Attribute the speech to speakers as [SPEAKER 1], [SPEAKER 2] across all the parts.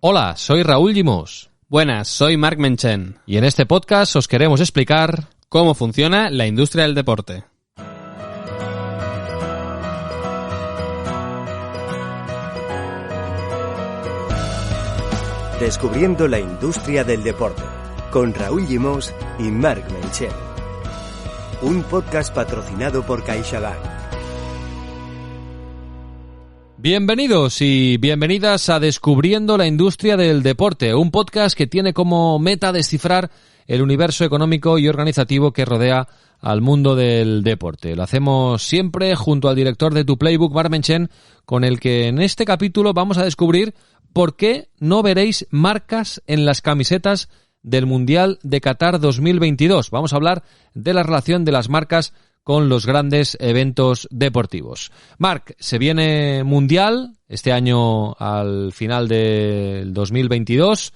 [SPEAKER 1] Hola, soy Raúl Llimós.
[SPEAKER 2] Buenas, soy Marc Menchen.
[SPEAKER 1] Y en este podcast os queremos explicar
[SPEAKER 2] cómo funciona la industria del deporte.
[SPEAKER 3] Descubriendo la industria del deporte, con Raúl Llimós y Marc Menchen. Un podcast patrocinado por CaixaBank.
[SPEAKER 1] Bienvenidos y bienvenidas a Descubriendo la industria del deporte, un podcast que tiene como meta descifrar el universo económico y organizativo que rodea al mundo del deporte. Lo hacemos siempre junto al director de Tu Playbook, Marc Menchen, con el que en este capítulo vamos a descubrir por qué no veréis marcas en las camisetas del Mundial de Qatar 2022. Vamos a hablar de la relación de las marcas con los grandes eventos deportivos. Marc, se viene Mundial este año al final del 2022,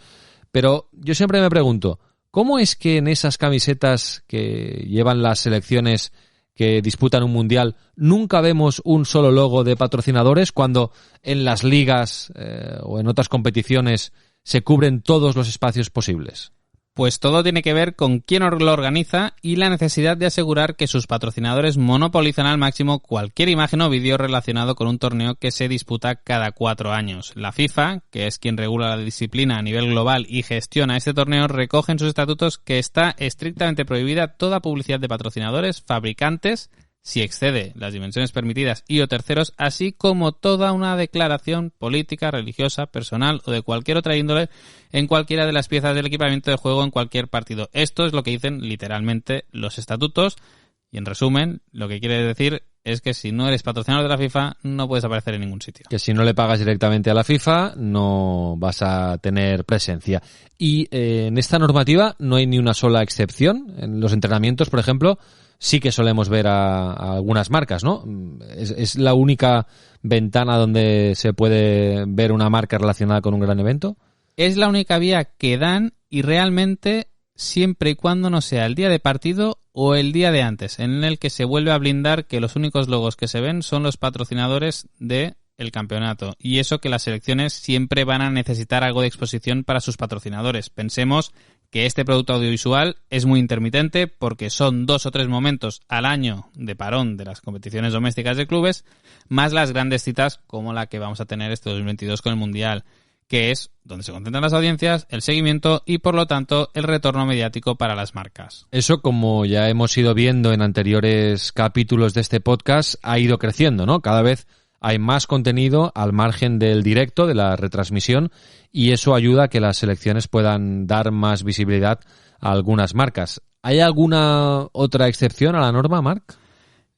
[SPEAKER 1] pero yo siempre me pregunto, ¿cómo es que en esas camisetas que llevan las selecciones que disputan un Mundial nunca vemos un solo logo de patrocinadores cuando en las ligas o en otras competiciones se cubren todos los espacios posibles?
[SPEAKER 2] Pues todo tiene que ver con quién lo organiza y la necesidad de asegurar que sus patrocinadores monopolizan al máximo cualquier imagen o vídeo relacionado con un torneo que se disputa cada 4 años. La FIFA, que es quien regula la disciplina a nivel global y gestiona este torneo, recoge en sus estatutos que está estrictamente prohibida toda publicidad de patrocinadores, fabricantes, si excede las dimensiones permitidas y o terceros, así como toda una declaración política, religiosa, personal o de cualquier otra índole en cualquiera de las piezas del equipamiento de juego en cualquier partido. Esto es lo que dicen literalmente los estatutos y, en resumen, lo que quiere decir es que si no eres patrocinador de la FIFA no puedes aparecer en ningún sitio.
[SPEAKER 1] Que si no le pagas directamente a la FIFA no vas a tener presencia. Y en esta normativa no hay ni una sola excepción. En los entrenamientos, por ejemplo, sí que solemos ver a algunas marcas, ¿no? ¿Es la única ventana donde se puede ver una marca relacionada con un gran evento?
[SPEAKER 2] Es la única vía que dan y realmente siempre y cuando no sea el día de partido o el día de antes, en el que se vuelve a blindar que los únicos logos que se ven son los patrocinadores del campeonato. Y eso que las selecciones siempre van a necesitar algo de exposición para sus patrocinadores. Pensemos que este producto audiovisual es muy intermitente porque son 2 o 3 momentos al año de parón de las competiciones domésticas de clubes, más las grandes citas como la que vamos a tener este 2022 con el Mundial, que es donde se concentran las audiencias, el seguimiento y, por lo tanto, el retorno mediático para las marcas.
[SPEAKER 1] Eso, como ya hemos ido viendo en anteriores capítulos de este podcast, ha ido creciendo, ¿no? Cada vez hay más contenido al margen del directo, de la retransmisión, y eso ayuda a que las selecciones puedan dar más visibilidad a algunas marcas. ¿Hay alguna otra excepción a la norma, Marc?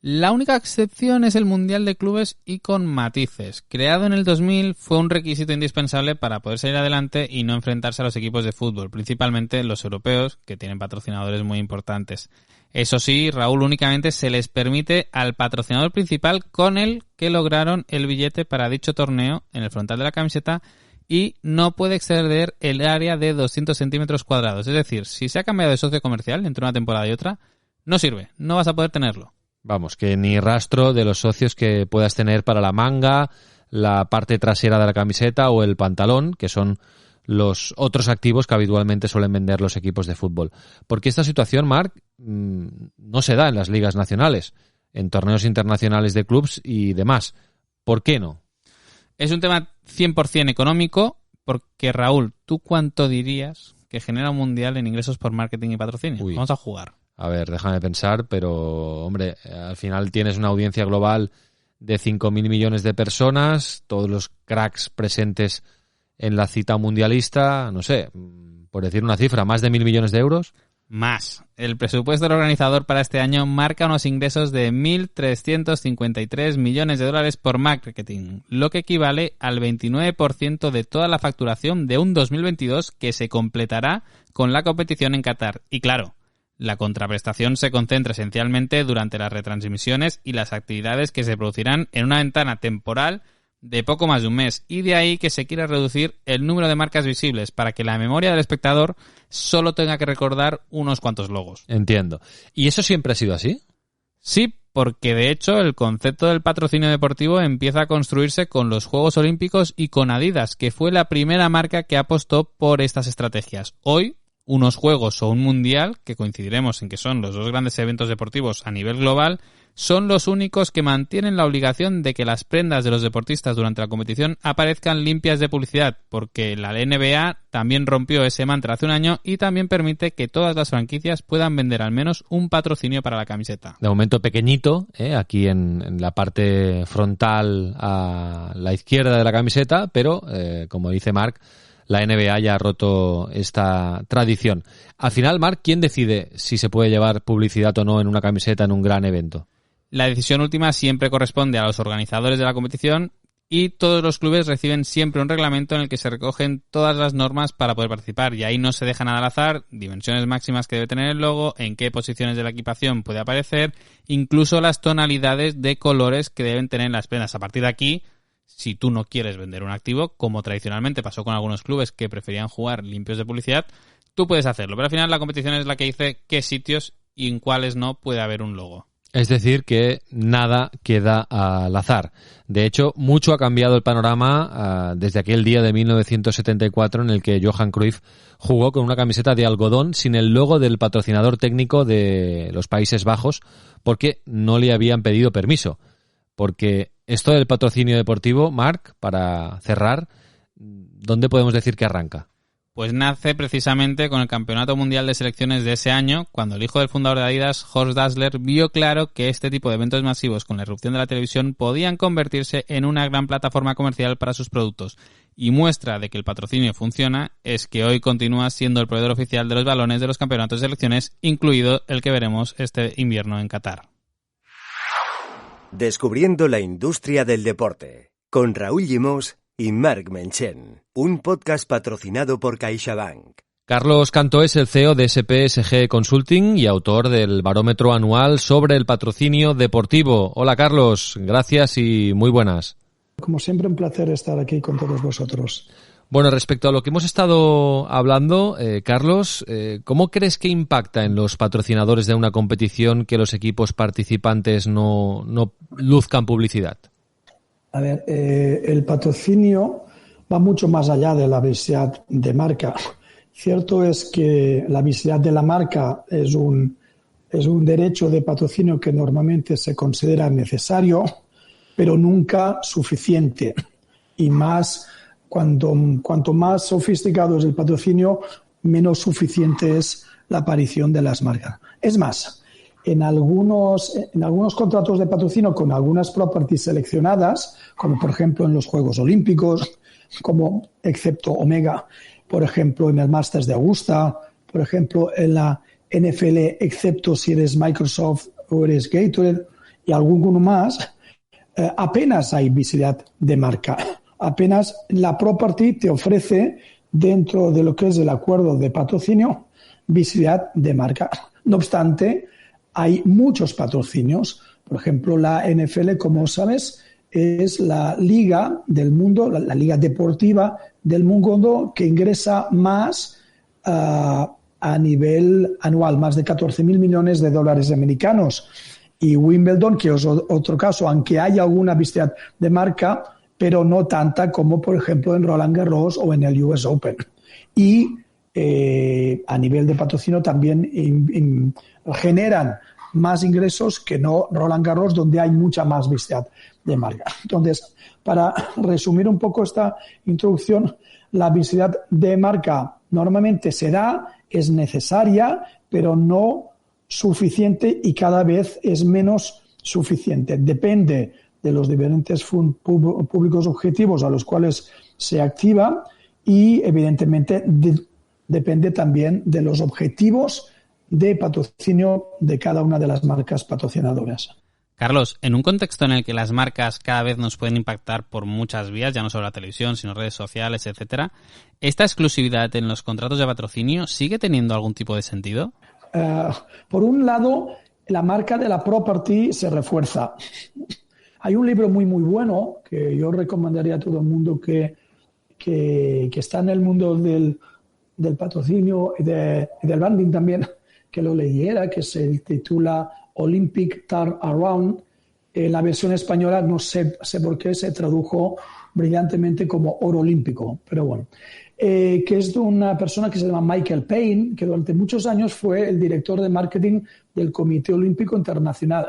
[SPEAKER 2] La única excepción es el Mundial de Clubes y con matices. Creado en el 2000, fue un requisito indispensable para poder salir adelante y no enfrentarse a los equipos de fútbol, principalmente los europeos, que tienen patrocinadores muy importantes. Eso sí, Raúl, únicamente se les permite al patrocinador principal con el que lograron el billete para dicho torneo en el frontal de la camiseta y no puede exceder el área de 200 centímetros cuadrados. Es decir, si se ha cambiado de socio comercial entre una temporada y otra, no sirve, no vas a poder tenerlo.
[SPEAKER 1] Vamos, que ni rastro de los socios que puedas tener para la manga, la parte trasera de la camiseta o el pantalón, que son los otros activos que habitualmente suelen vender los equipos de fútbol. Porque esta situación, Marc, no se da en las ligas nacionales, en torneos internacionales de clubs y demás. ¿Por qué no?
[SPEAKER 2] Es un tema 100% económico, porque, Raúl, ¿tú cuánto dirías que genera un Mundial en ingresos por marketing y patrocinio?
[SPEAKER 1] Uy.
[SPEAKER 2] Vamos a jugar.
[SPEAKER 1] A ver, déjame pensar, pero, hombre, al final tienes una audiencia global de 5.000 millones de personas, todos los cracks presentes en la cita mundialista, no sé, por decir una cifra, más de 1.000 millones de euros.
[SPEAKER 2] Más. El presupuesto del organizador para este año marca unos ingresos de 1.353 millones de dólares por marketing, lo que equivale al 29% de toda la facturación de un 2022 que se completará con la competición en Qatar. Y claro, la contraprestación se concentra esencialmente durante las retransmisiones y las actividades que se producirán en una ventana temporal de poco más de un mes, y de ahí que se quiera reducir el número de marcas visibles para que la memoria del espectador solo tenga que recordar unos cuantos logos.
[SPEAKER 1] Entiendo. ¿Y eso siempre ha sido así?
[SPEAKER 2] Sí, porque de hecho el concepto del patrocinio deportivo empieza a construirse con los Juegos Olímpicos y con Adidas, que fue la primera marca que apostó por estas estrategias. Hoy, unos Juegos o un Mundial, que coincidiremos en que son los dos grandes eventos deportivos a nivel global, son los únicos que mantienen la obligación de que las prendas de los deportistas durante la competición aparezcan limpias de publicidad, porque la NBA también rompió ese mantra hace un año y también permite que todas las franquicias puedan vender al menos un patrocinio para la camiseta.
[SPEAKER 1] De momento pequeñito, aquí en la parte frontal a la izquierda de la camiseta, pero como dice Marc, la NBA ya ha roto esta tradición. Al final, Marc, ¿quién decide si se puede llevar publicidad o no en una camiseta en un gran evento?
[SPEAKER 2] La decisión última siempre corresponde a los organizadores de la competición y todos los clubes reciben siempre un reglamento en el que se recogen todas las normas para poder participar y ahí no se deja nada al azar, dimensiones máximas que debe tener el logo, en qué posiciones de la equipación puede aparecer, incluso las tonalidades de colores que deben tener las prendas. A partir de aquí, si tú no quieres vender un activo, como tradicionalmente pasó con algunos clubes que preferían jugar limpios de publicidad, tú puedes hacerlo, pero al final la competición es la que dice qué sitios y en cuáles no puede haber un logo.
[SPEAKER 1] Es decir, que nada queda al azar. De hecho, mucho ha cambiado el panorama desde aquel día de 1974 en el que Johan Cruyff jugó con una camiseta de algodón sin el logo del patrocinador técnico de los Países Bajos porque no le habían pedido permiso. Porque esto del patrocinio deportivo, Marc, para cerrar, ¿dónde podemos decir que arranca?
[SPEAKER 2] Pues nace precisamente con el Campeonato Mundial de Selecciones de ese año, cuando el hijo del fundador de Adidas, Horst Dassler, vio claro que este tipo de eventos masivos con la irrupción de la televisión podían convertirse en una gran plataforma comercial para sus productos. Y muestra de que el patrocinio funciona es que hoy continúa siendo el proveedor oficial de los balones de los campeonatos de selecciones, incluido el que veremos este invierno en Qatar.
[SPEAKER 3] Descubriendo la industria del deporte, con Raúl Llimós y Marc Menchen, un podcast patrocinado por CaixaBank.
[SPEAKER 1] Carlos Cantó es el CEO de SPSG Consulting y autor del barómetro anual sobre el patrocinio deportivo. Hola Carlos, gracias y muy buenas.
[SPEAKER 4] Como siempre, un placer estar aquí con todos vosotros.
[SPEAKER 1] Bueno, respecto a lo que hemos estado hablando, Carlos, ¿cómo crees que impacta en los patrocinadores de una competición que los equipos participantes no luzcan publicidad?
[SPEAKER 4] A ver, el patrocinio va mucho más allá de la visibilidad de marca. Cierto es que la visibilidad de la marca es un derecho de patrocinio que normalmente se considera necesario, pero nunca suficiente. Y más, cuanto más sofisticado es el patrocinio, menos suficiente es la aparición de las marcas. Es más, en algunos contratos de patrocinio con algunas properties seleccionadas, como por ejemplo en los Juegos Olímpicos, como excepto Omega, por ejemplo en el Masters de Augusta, por ejemplo en la NFL, excepto si eres Microsoft o eres Gatorade y alguno más, apenas hay visibilidad de marca. Apenas la property te ofrece, dentro de lo que es el acuerdo de patrocinio, visibilidad de marca. No obstante, hay muchos patrocinios. Por ejemplo, la NFL, como sabes, es la liga del mundo, la liga deportiva del mundo que ingresa más a nivel anual, más de 14.000 millones de dólares americanos. Y Wimbledon, que es otro caso, aunque hay alguna visibilidad de marca, pero no tanta como, por ejemplo, en Roland Garros o en el US Open. Y a nivel de patrocinio también generan más ingresos que no Roland Garros, donde hay mucha más visibilidad de marca. Entonces, para resumir un poco esta introducción, la visibilidad de marca normalmente se da, es necesaria, pero no suficiente y cada vez es menos suficiente. Depende de los diferentes públicos objetivos a los cuales se activa y, evidentemente, depende también de los objetivos de patrocinio de cada una de las marcas patrocinadoras.
[SPEAKER 2] Carlos, en un contexto en el que las marcas cada vez nos pueden impactar por muchas vías, ya no solo la televisión, sino redes sociales, etcétera, ¿esta exclusividad en los contratos de patrocinio sigue teniendo algún tipo de sentido?
[SPEAKER 4] Por un lado, la marca de la property se refuerza. Hay un libro muy, muy bueno que yo recomendaría a todo el mundo que está en el mundo del patrocinio y del branding también, que lo leyera, que se titula Olympic Turnaround. La versión española no sé por qué se tradujo brillantemente como oro olímpico, pero bueno. Que es de una persona que se llama Michael Payne, que durante muchos años fue el director de marketing del Comité Olímpico Internacional.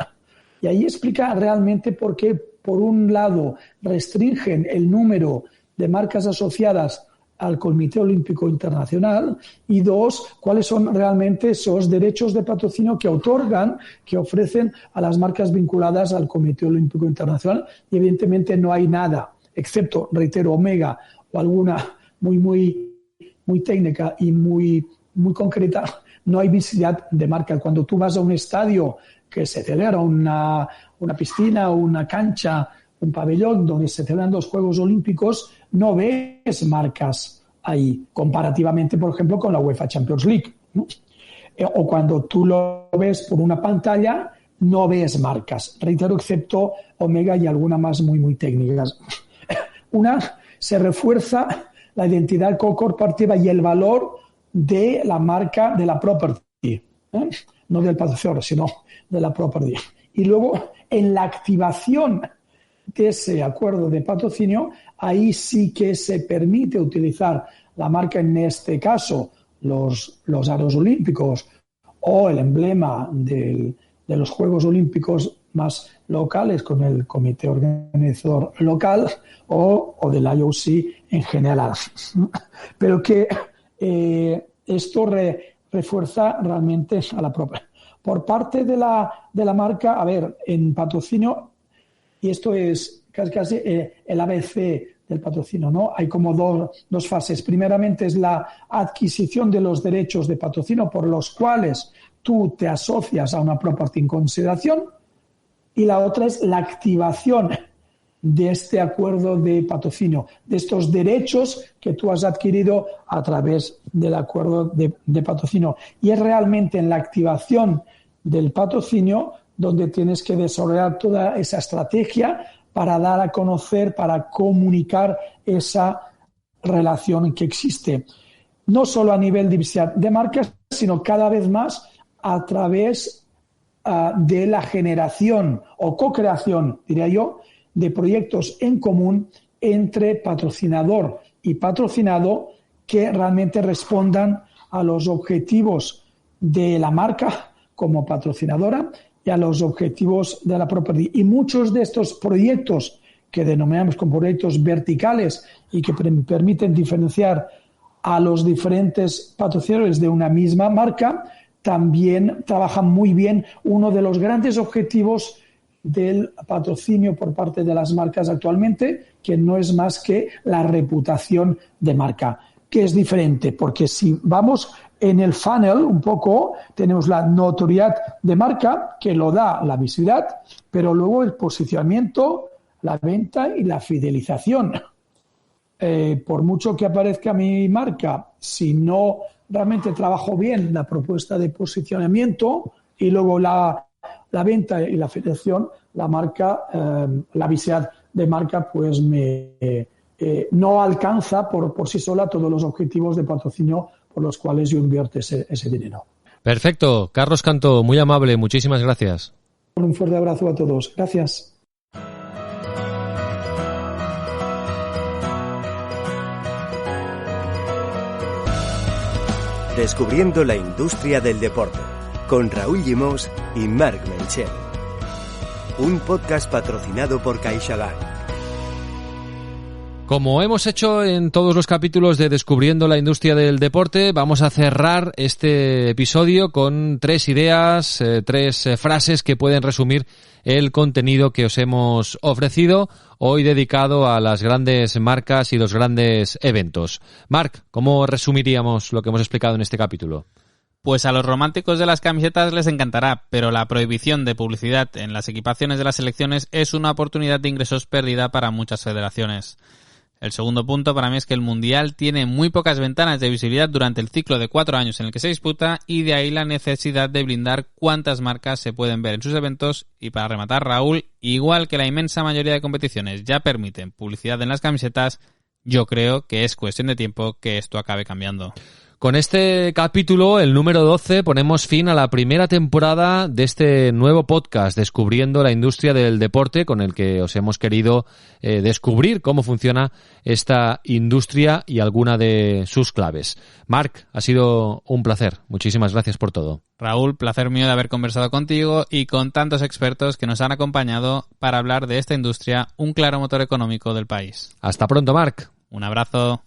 [SPEAKER 4] Y ahí explica realmente por qué, por un lado, restringen el número de marcas asociadas al Comité Olímpico Internacional y dos, cuáles son realmente esos derechos de patrocinio que otorgan, que ofrecen a las marcas vinculadas al Comité Olímpico Internacional. Y evidentemente no hay nada, excepto, reitero, Omega o alguna muy técnica y muy concreta, no hay visibilidad de marca. Cuando tú vas a un estadio que se celebra, una piscina, una cancha, un pabellón donde se celebran los Juegos Olímpicos, no ves marcas ahí, comparativamente, por ejemplo, con la UEFA Champions League, ¿no? O cuando tú lo ves por una pantalla, no ves marcas, reitero, excepto Omega y algunas más muy técnicas. Una, se refuerza la identidad corporativa y el valor de la marca, de la property, no del patrocinador, sino de la property. Y luego, en la activación de ese acuerdo de patrocinio, ahí sí que se permite utilizar la marca, en este caso, los aros olímpicos o el emblema de los Juegos Olímpicos más locales con el comité organizador local o del IOC en general. Pero que esto refuerza realmente a la propia. Por parte de la marca, a ver, en patrocinio, y esto es casi el ABC del patrocinio, ¿no? Hay como dos fases. Primeramente es la adquisición de los derechos de patrocinio por los cuales tú te asocias a una property en consideración, y la otra es la activación de este acuerdo de patrocinio, de estos derechos que tú has adquirido a través del acuerdo de patrocinio. Y es realmente en la activación del patrocinio donde tienes que desarrollar toda esa estrategia para dar a conocer, para comunicar esa relación que existe. No solo a nivel de diversidad de marcas, sino cada vez más a través de la generación o co-creación, diría yo, de proyectos en común entre patrocinador y patrocinado que realmente respondan a los objetivos de la marca como patrocinadora y a los objetivos de la property. Y muchos de estos proyectos que denominamos como proyectos verticales y que permiten diferenciar a los diferentes patrocinadores de una misma marca, también trabajan muy bien uno de los grandes objetivos del patrocinio por parte de las marcas actualmente, que no es más que la reputación de marca, que es diferente, porque si vamos en el funnel un poco, tenemos la notoriedad de marca, que lo da la visibilidad, pero luego el posicionamiento, la venta y la fidelización. Por mucho que aparezca mi marca, si no realmente trabajo bien la propuesta de posicionamiento y luego la venta y la fidelización, la marca, la visibilidad de marca, pues no alcanza por sí sola todos los objetivos de patrocinio por los cuales yo invierto ese dinero.
[SPEAKER 1] Perfecto. Carlos Cantó, muy amable, muchísimas gracias.
[SPEAKER 4] Un fuerte abrazo a todos. Gracias.
[SPEAKER 3] Descubriendo la industria del deporte, con Raúl Llimós y Marc Menchel. Un podcast patrocinado por CaixaBank.
[SPEAKER 1] Como hemos hecho en todos los capítulos de Descubriendo la industria del deporte, vamos a cerrar este episodio con 3 ideas, 3 frases que pueden resumir el contenido que os hemos ofrecido hoy dedicado a las grandes marcas y los grandes eventos. Marc, ¿cómo resumiríamos lo que hemos explicado en este capítulo?
[SPEAKER 2] Pues a los románticos de las camisetas les encantará, pero la prohibición de publicidad en las equipaciones de las selecciones es una oportunidad de ingresos perdida para muchas federaciones. El segundo punto para mí es que el Mundial tiene muy pocas ventanas de visibilidad durante el ciclo de 4 años en el que se disputa, y de ahí la necesidad de blindar cuántas marcas se pueden ver en sus eventos. Y para rematar, Raúl, igual que la inmensa mayoría de competiciones ya permiten publicidad en las camisetas, yo creo que es cuestión de tiempo que esto acabe cambiando.
[SPEAKER 1] Con este capítulo, el número 12, ponemos fin a la primera temporada de este nuevo podcast, Descubriendo la Industria del Deporte, con el que os hemos querido descubrir cómo funciona esta industria y alguna de sus claves. Marc, ha sido un placer. Muchísimas gracias por todo.
[SPEAKER 2] Raúl, placer mío de haber conversado contigo y con tantos expertos que nos han acompañado para hablar de esta industria, un claro motor económico del país.
[SPEAKER 1] Hasta pronto, Marc.
[SPEAKER 2] Un abrazo.